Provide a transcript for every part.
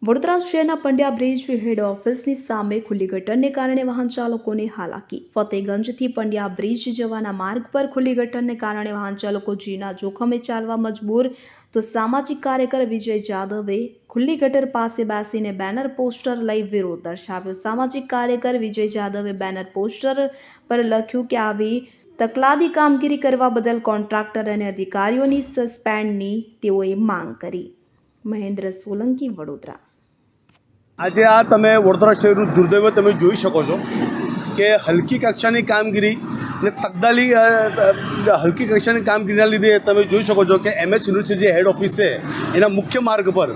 વડોદરા શહેરના પંડ્યા બ્રિજ હેડ ઓફિસની સામે ખુલ્લી ગટરને કારણે વાહન ચાલકોને હાલાકી। ફતેગંજથી પંડ્યા બ્રિજ જવાના માર્ગ પર ખુલ્લી ગટરને કારણે વાહન ચાલકો જીવના જોખમે ચાલવા મજબૂર। તો સામાજિક કાર્યકર વિજય જાદવે ખુલ્લી ગટર પાસે બેસીને બેનર પોસ્ટર લઈ વિરોધ દર્શાવ્યો। સામાજિક કાર્યકર વિજય જાદવે બેનર પોસ્ટર પર લખ્યું કે આવી તકલાદી કામગીરી કરવા બદલ કોન્ટ્રાક્ટર અને અધિકારીઓની સસ્પેન્ડની તેઓએ માંગ કરી। મહેન્દ્ર સોલંકી, વડોદરા। આજે આ તમે વડોદરા શહેરનું દુર્દૈવ તમે જોઈ શકો છો કે હલકી કક્ષાની કામગીરી ને તકદાલી હલકી કક્ષાની કામગીરીના લીધે તમે જોઈ શકો છો કે MS યુનિવર્સિટી હેડ ઓફિસ છે એના મુખ્ય માર્ગ પર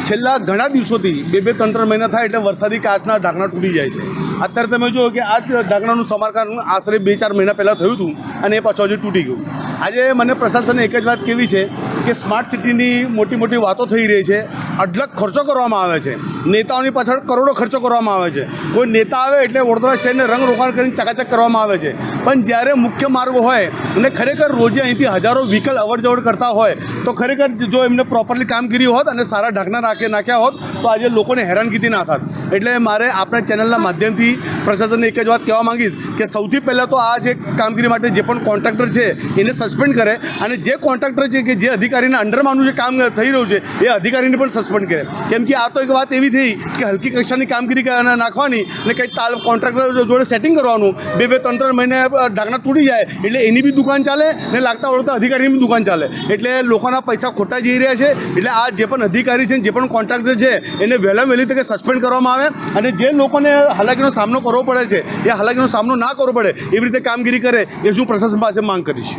છેલ્લા ઘણા દિવસોથી 2-3 મહિના થાય એટલે વરસાદી કાચના ઢાંકણા તૂટી જાય છે। અત્યારે તમે જુઓ કે આ ઢાંકણાનું સમારકામ આશરે 2-4 મહિના પહેલાં થયું હતું અને એ પાછું હજી તૂટી ગયું। આજે મને પ્રશાસને એક જ વાત કહેવી છે કે સ્માર્ટ સિટીની મોટી મોટી વાતો થઈ રહી છે, અઢળક ખર્ચો કરવામાં આવે છે, નેતાઓની પાછળ કરોડો ખર્ચો કરવામાં આવે છે। કોઈ નેતા આવે એટલે વડોદરા શહેરને રંગરોગાન કરીને ચકાચક કરવામાં આવે છે, પણ જ્યારે મુખ્ય માર્ગ હોય અને ખરેખર રોજે અહીંથી હજારો વ્હીકલ અવરજવર કરતા હોય તો ખરેખર જો એમને પ્રોપરલી કામગીરી હોત અને સારા ઢાંકણા નાખ્યા હોત તો આજે લોકોને હેરાનગતિ ના થાત। એટલે મારે આપણા ચેનલના માધ્યમથી પ્રશાસનને એક જ વાત કહેવા માંગીશ કે સૌથી પહેલાં તો આ જે કામગીરી માટે જે પણ કોન્ટ્રાક્ટર છે એને સસ્પેન્ડ કરે અને જે કોન્ટ્રાક્ટર છે કે જે અધિકારીના અંડરમાંનું જે કામ થઈ રહ્યું છે એ અધિકારીને પણ સસ્પેન્ડ કરે, કેમ કે આ તો એક વાત એવી થઈ કે હલકી કક્ષાની કામગીરી નાખવાની અને કંઈ કોન્ટ્રાક્ટર જોડે સેટિંગ કરવાનું, 2-3 મહિને ઢાંકણા તૂટી જાય એટલે એની બી દુકાન ચાલે ને લાગતા વળતા અધિકારીની બી દુકાન ચાલે, એટલે લોકોના પૈસા ખોટા જઈ રહ્યા છે। એટલે આ જે પણ અધિકારી છે જે પણ કોન્ટ્રાક્ટર છે એને વહેલામાં વહેલી તકે સસ્પેન્ડ કરવામાં આવે અને જે લોકોને હાલાકીનો સામનો કરવો પડે છે એ હાલાકીનો સામનો ના કરવો પડે એવી રીતે કામગીરી કરે એ હું પ્રશાસન પાસે માંગ કરીશ।